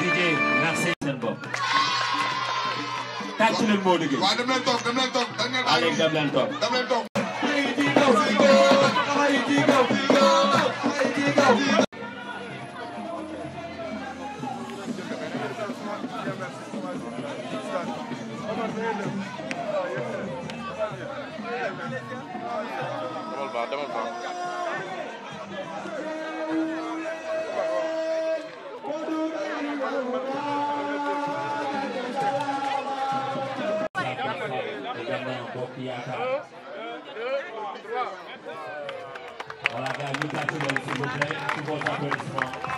DJ merci seen bopp. tàcc leen moo liggéey. waaw dem leen toog dem leen toog. allez dem leen toog. dem leen toog. demal baax. Voilà, gars, nous tâchons, s'il vous plaît, tous vos applaudissements.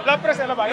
La presse est là-bas.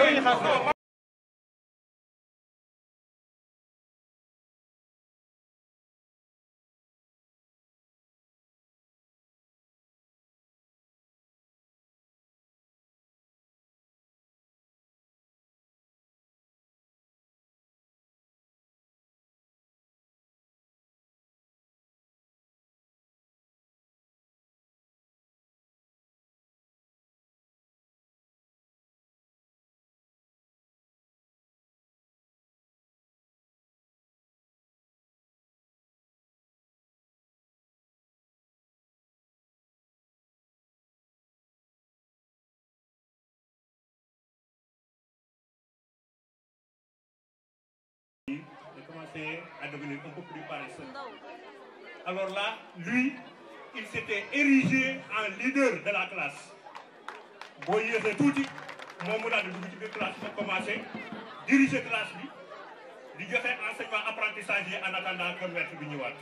commencé à devenir un peu plus paresseux. Alors là, lui, il s'était érigé en leader de la classe. Boo yéexee tuuti moom mu daal di dugg ci biir classe bi commencé diriger classe bi di joxe enseignement apprentissage yi en attendant que maître bi ñëwaat.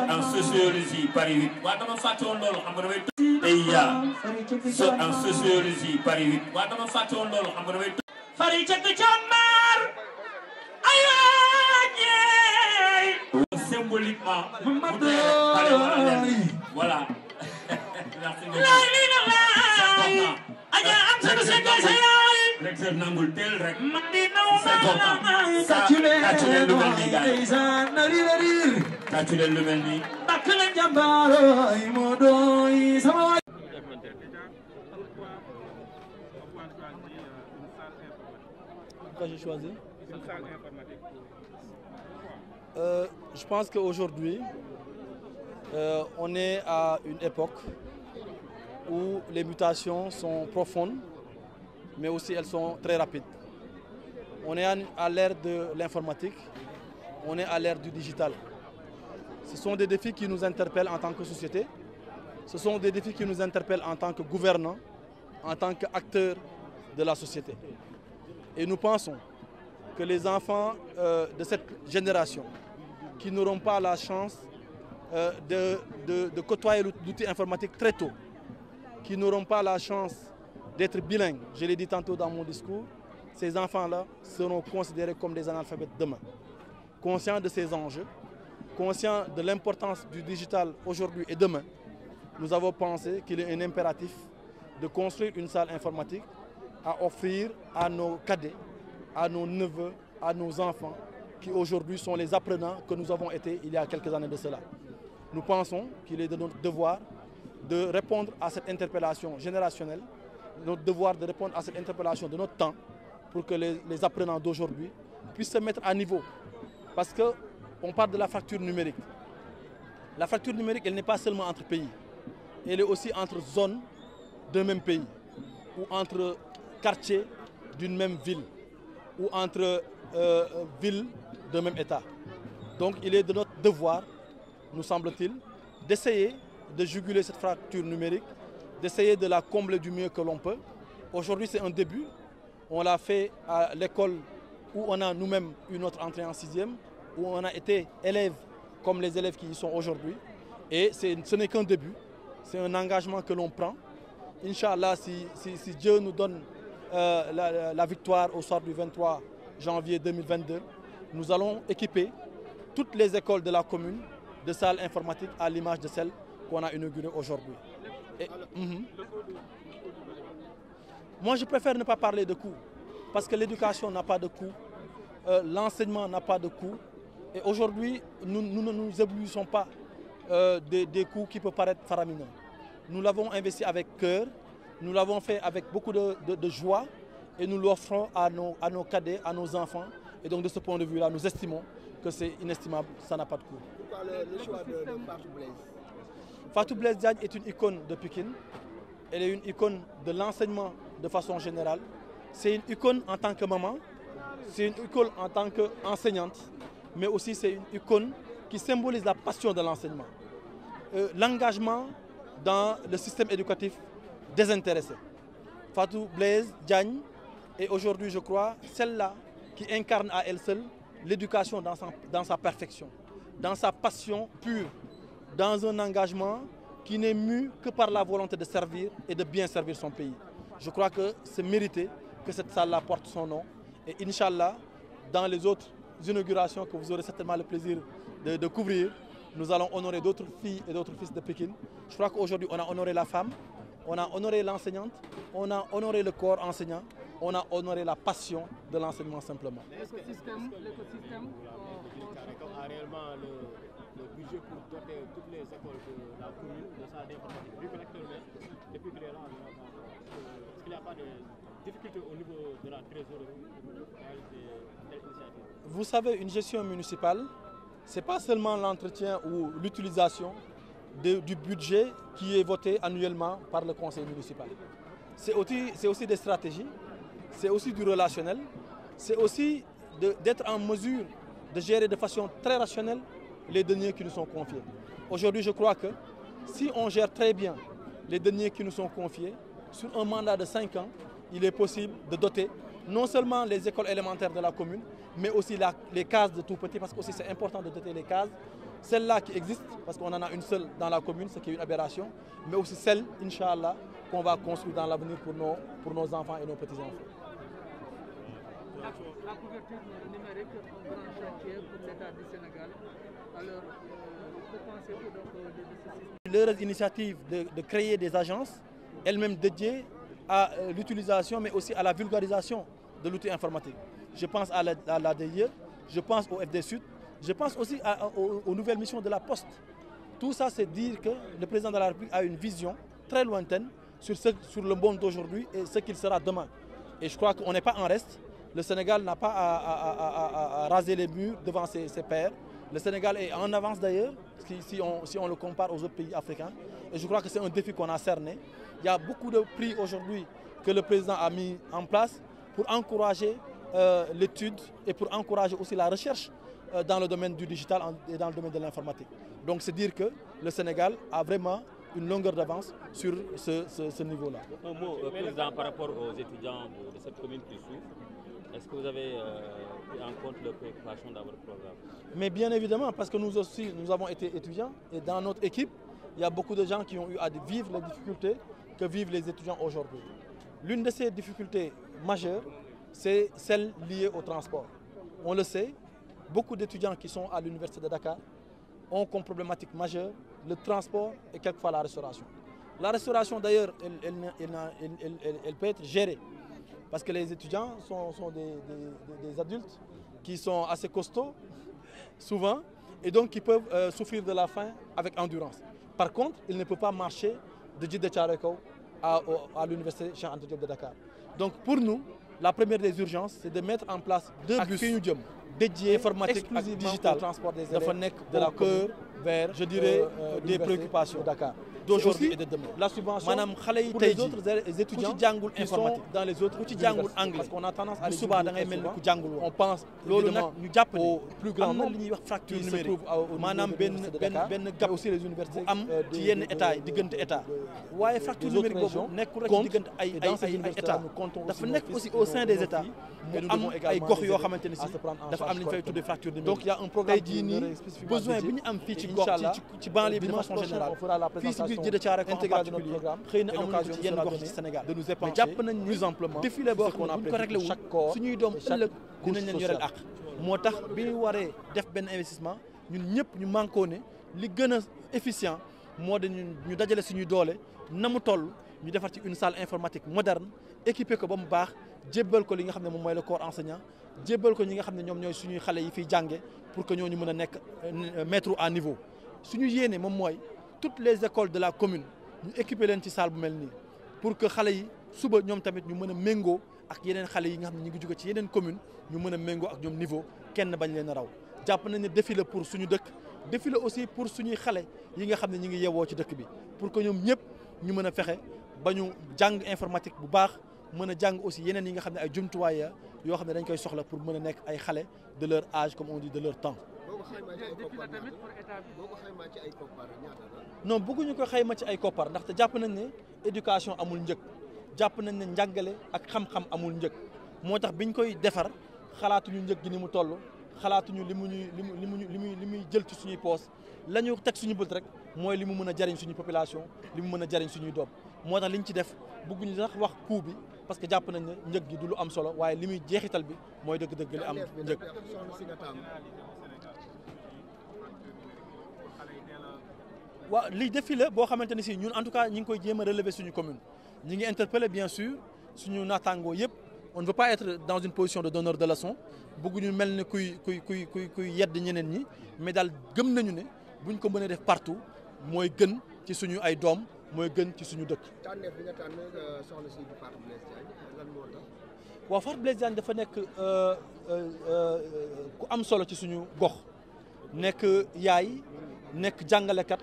En sociologie Paris 8 waaw dama fàtte woon loolu xam nga damay en sociologie Paris 8 waaw dama fàtte woon loolu xam nga damay fari cëkk càmbar aywañeey symboliquement mu dee xale wala leen voilà aja am sanu sekkal sa yaay rek sa nangul teel rek man di naw c'est important tàccu leen lu mel nii gars tàccu leen lu mel nii bakk leen jàmbaaro ay moo doy sama waay. Pourquoi j'ai choisi? Une salle informatique. Je pense qu'aujourd'hui, On est à une époque où les mutations sont profondes, mais aussi elles sont très rapides. On est à l'ère de l'informatique, on est à l'ère du digital. Ce sont des défis qui nous interpellent en tant que société, ce sont des défis qui nous interpellent en tant que gouvernants, en tant qu'acteurs de la société. Et nous pensons que les enfants de cette génération qui n'auront pas la chance de côtoyer l'outil informatique très tôt, qui n'auront pas la chance d'être bilingues, je l'ai dit tantôt dans mon discours, ces enfants-là seront considérés comme des analphabètes demain. Conscients de ces enjeux, conscients de l'importance du digital aujourd'hui et demain, nous avons pensé qu'il est un impératif de construire une salle informatique à offrir à nos cadets, à nos neveux, à nos enfants, qui aujourd'hui sont les apprenants que nous avons été il y a quelques années de cela. Nous pensons qu'il est de notre devoir de répondre à cette interpellation générationnelle, notre devoir de répondre à cette interpellation de notre temps pour que les apprenants d'aujourd'hui puissent se mettre à niveau. Parce qu'on parle de la fracture numérique. La fracture numérique, elle n'est pas seulement entre pays, elle est aussi entre zones d'un même pays, ou entre quartiers d'une même ville, ou entre villes d'un même État. Donc il est de notre devoir, nous semble-t-il, d'essayer de juguler cette fracture numérique, d'essayer de la combler du mieux que l'on peut. Aujourd'hui, c'est un début. On l'a fait à l'école où on a nous-mêmes eu notre entrée en 6e, où on a été élèves comme les élèves qui y sont aujourd'hui. Et ce n'est qu'un début, c'est un engagement que l'on prend. Inch'Allah, si Dieu nous donne la victoire au soir du 23 janvier 2022, nous allons équiper toutes les écoles de la commune de salles informatiques à l'image de celles qu'on a inaugurées aujourd'hui. Moi, je préfère ne pas parler de coûts, parce que l'éducation n'a pas de coût, l'enseignement n'a pas de coût. Et aujourd'hui, nous ne nous éblouissons pas des coûts qui peuvent paraître faramineux. Nous l'avons investi avec cœur, nous l'avons fait avec beaucoup de joie et nous l'offrons à nos cadets, à nos enfants. Et donc de ce point de vue-là, nous estimons que c'est inestimable, ça n'a pas de coût. Pourquoi le choix de Fatou Blaise? Fatou Blaise Diagne est une icône de Pikine, elle est une icône de l'enseignement de façon générale. C'est une icône en tant que maman, c'est une icône en tant qu'enseignante, mais aussi c'est une icône qui symbolise la passion de l'enseignement. L'engagement dans le système éducatif désintéressé. Fatou Blaise Diagne est aujourd'hui, je crois, celle-là qui incarne à elle seule l'éducation dans sa perfection, dans sa passion pure, dans un engagement qui n'est mu que par la volonté de servir et de bien servir son pays. Je crois que c'est mérité que cette salle-là porte son nom. Et Inch'Allah, dans les autres inaugurations que vous aurez certainement le plaisir de couvrir, nous allons honorer d'autres filles et d'autres fils de Pikine. Je crois qu'aujourd'hui, on a honoré la femme, on a honoré l'enseignante, on a honoré le corps enseignant, on a honoré la passion de l'enseignement simplement. L'écosystème a réellement le budget pour doter toutes les écoles de la commune de salles d'informatique. Vu que l'actuellement, depuis qu'il est là, est-ce qu'il n'y a pas de difficultés au niveau de la trésorerie pour réaliser telle initiative? Vous savez, une gestion municipale, ce n'est pas seulement l'entretien ou l'utilisation du budget qui est voté annuellement par le conseil municipal. C'est aussi des stratégies, c'est aussi du relationnel, c'est aussi d'être en mesure de gérer de façon très rationnelle les deniers qui nous sont confiés. Aujourd'hui, je crois que si on gère très bien les deniers qui nous sont confiés, sur un mandat de 5 ans, il est possible de doter non seulement les écoles élémentaires de la commune, mais aussi les cases de tout petit, parce que c'est important de doter les cases, celles-là qui existent, parce qu'on en a une seule dans la commune, ce qui est une aberration, mais aussi celle, Inch'Allah, qu'on va construire dans l'avenir pour nos enfants et nos petits-enfants. La couverture numérique est un grand chantier pour l'État du Sénégal. Alors, que pensez-vous donc de ceci? Leur initiative de créer des agences, elles-mêmes dédiées à l'utilisation, mais aussi à la vulgarisation de l'outil informatique. Je pense à l'ADIE, je pense au FD Sud, je pense aussi aux nouvelles missions de la Poste. Tout ça, c'est dire que le président de la République a une vision très lointaine sur le monde d'aujourd'hui et ce qu'il sera demain. Et je crois qu'on n'est pas en reste. Le Sénégal n'a pas à raser les murs devant ses pairs. Le Sénégal est en avance d'ailleurs, si on le compare aux autres pays africains. Et je crois que c'est un défi qu'on a cerné. Il y a beaucoup de prix aujourd'hui que le président a mis en place pour encourager l'étude et pour encourager aussi la recherche dans le domaine du digital et dans le domaine de l'informatique. Donc c'est dire que le Sénégal a vraiment une longueur d'avance sur ce niveau-là. Un mot, Président, par rapport aux étudiants de cette commune qui suivent. Est-ce que vous avez pris en compte leurs préoccupations dans votre programme? Mais bien évidemment, parce que nous aussi, nous avons été étudiants et dans notre équipe, il y a beaucoup de gens qui ont eu à vivre les difficultés que vivent les étudiants aujourd'hui. L'une de ces difficultés majeures, c'est celle liée au transport. On le sait, beaucoup d'étudiants qui sont à l'université de Dakar ont comme problématique majeure le transport et quelquefois la restauration. La restauration d'ailleurs, elle peut être gérée parce que les étudiants sont des adultes qui sont assez costauds souvent et donc qui peuvent souffrir de la faim avec endurance. Par contre, ils ne peuvent pas marcher de Djiddah Thiaroye Kao à l'université Cheikh Anta Diop de Dakar. Donc pour nous, la première des urgences, c'est de mettre en place 2 bus dédiés informatique exclusivement digital au transport des élèves de la cœur vers, je dirais, des préoccupations de Dakar d'aujourd'hui et de demain. La subvention pour les autres étudiants qui sont dans les autres universités. Parce qu'on a tendance à les oublier on pense évidemment au plus grand nombre qui se trouve au gap aussi les universités ci yenn état yi diggante état waaye fracture numérique boobu nekkul rek diggante ay état dafa nekk aussi au sein des états mu am ay gox yoo xamante ne si dafa am li ñu fay tuddee fracture numérique. Donc il y a un programme tey jii nii besoin bi ñu am fii ci gox ci banlieue bi de façon générale fii si biir Djiddah Thiaroye Kao en particulier xëy na amuñu ko ci yenn gox yi ci Sénégal mais jàpp nañ plus amplement défilé boo xam ne bu ñu ko réglé wul suñuy doom ëllëg dinañ leen yoreel ak moo tax bi ñu waree def benn investissement ñun ñëpp ñu mànkoo ne li gën a efficient moo de ñu dajale suñuy doole na mu toll ñu defar ci une salle informatique moderne équipé ko ba mu baax jébbal ko li nga xam ne moom mooy le corps enseignant jébbal ko ñi nga xam ne ñoom ñooy suñuy xale yi fiy jànge pour que ñooñu mën a nekk mettre à niveau suñu yéene moom mooy toutes les écoles de la commune ñu équipé leen ci salle bu mel nii pour que xale yi suba ñoom tamit ñu mën a méngoo ak yeneen xale yi nga xam ne ñu ngi jóge ci yeneen commune ñu mën a méngoo ak ñoom niveau kenn bañ leen a raw jàpp nañ ne défi la pour suñu dëkk défi la aussi pour suñuy xale yi nga xam ne ñu ngi yewoo ci dëkk bi pour que ñoom ñëpp ñu mën a fexe ba ñu jàng informatique bu baax mën a jàng aussi yeneen yi nga xam ne ay jumtuwaay yoo xam ne dañ koy soxla pour mën a nekk ay xale de leur âge comme on dit de leur temps. non bëgguñu ko xayma ci ay koppar ndaxte jàpp nañ ne éducation amul njëg jàpp nañ ne njàngale ak xam-xam amul njëg moo tax biñ koy defar xalaatuñu njëg gi ni mu toll xalaatuñu li muy jël ci suñuy poos la ñu teg suñu bët rek mooy li mu mën a jariñ suñu population li mu mën a jariñ suñuy doom moo tax liñ ci def bëgguñu sax wax coût bi parce que jàpp nañ ne njëg gi du lu am solo waaye li muy jeexital bi mooy dëgg-dëgg li am njëg. waaw lii défi la boo xamante ne si ñun en tout cas ñi ngi koy jéem a relever suñu commune ñi ngi interpeller bien sûr suñu naataangoo yëpp on ne veut pas être dans une position de donneur de leçon bëgguñu mel ne kuy yedd ñeneen ñi mais daal gëm nañu ne buñ ko mënee def partout mooy gën ci suñu ay doom mooy gën ci suñu dëkk. tànneef bi nga tànn soxna si Fatou Blaise Diagne lan moo tax. waaw Fatou Blaise Diagne dafa nekk ku am solo ci suñu gox nekk yaay nekk jàngalekat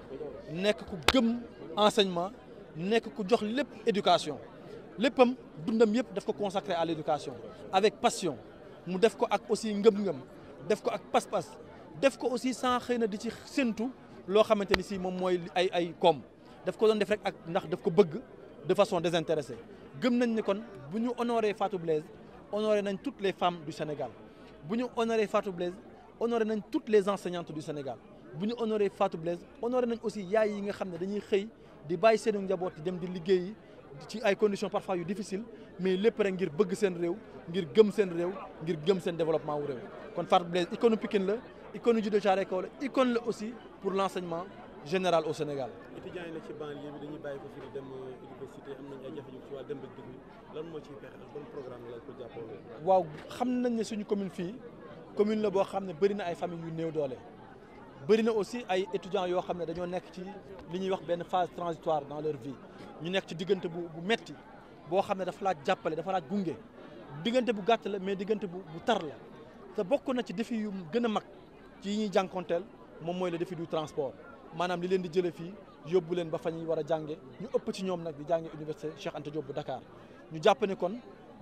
nekk ku gëm enseignement nekk ku jox lépp éducation léppam dundam yëpp daf ko consacré à l'éducation avec passion mu def ko ak aussi ngëm-ngëm def ko ak pas-pas def ko aussi sans xëy na di ci séntu loo xamante ni si moom mooy ay koom daf ko doon def rek ak ndax daf ko bëgg de façon désintéressée gëm nañ ni kon bu ñu honoré Fatou Blaise honoré nañ toutes les femmes du Sénégal bu ñu honoré Fatou Blaise honoré nañ toutes les enseignantes du Sénégal bu ñu honoré Fatou Blaise honoré nañ aussi yaay yi nga xam ne dañuy xëy di bàyyi seen njaboot di dem di liggéeyi ci ay conditions parfois yu difficiles mais lépp rek ngir bëgg seen réew ngir gëm seen réew ngir gëm seen développement wu réew kon Fatou Blaise icône Pikine la icône Djiddah Thiaroye Kao la icône la aussi pour l'enseignement général au Sénégal. étudiants yi la ci banlieue bi dañuy bàyyi ko fi di dem université am nañ ay jafe-jafe ci waa dem ba digg lan moo ciy pexe ak ban programme la ko jàppale. waaw xam nañ ne suñu commune fii commune la boo xam ne bëri na ay familles yu néew doole bëri na aussi ay étudiants yoo xam ne dañoo nekk ci li ñuy wax benn phase transitoire dans leur vie ñu nekk ci diggante bu metti boo xam ne dafa laaj jàppale dafa laaj gunge diggante bu gàtt la mais diggante bu tar la te bokk na ci défi yu gën a mag ci ñuy jànkonteel moom mooy le défi du transport maanaam li leen di jëlee fii yóbbu leen ba fa ñuy war a jànge ñu ëpp ci ñoom nag di jànge université Cheikh Anta Diop bu Dakar ñu jàpp ne kon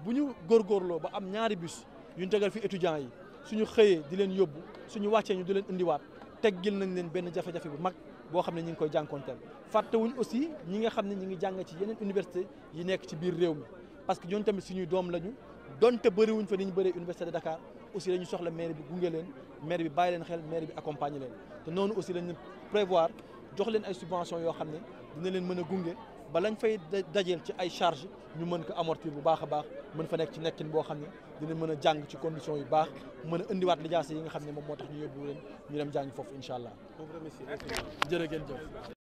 bu ñu góorgóorloo ba am ñaari bus yu ñu tegal fi étudiants yi suñu xëyee di leen yóbbu suñu wàccee ñu di leen indiwaat teggil nañ leen benn jafe-jafe bu mag boo xam ne ñi ngi koy jànkonteel fàttewuñ aussi ñi nga xam ne ñi ngi jàng ci yeneen université yi nekk ci biir réew mi parce que ñoom tamit suñuy doom lañu donte bëriwuñ fa ni ñu bëree université de Dakar aussi dañu soxla maire bi gunge leen maire bi bàyyi leen xel maire bi accompagner leen te noonu aussi lañu prévoir jox leen ay subventions yoo xam ne dina leen mën a gunge ba lañ fay dajeel ci ay charges ñu mën ko amortir bu baax a baax mën fa nekk ci nekkin boo xam ne dina mën a jàng ci conditions yu baax mën a indiwaat lijaasa yi nga xam ne moom moo tax ñu yóbbu leen ñu dem jàng foofu incha allah. jërë ngeen jëf.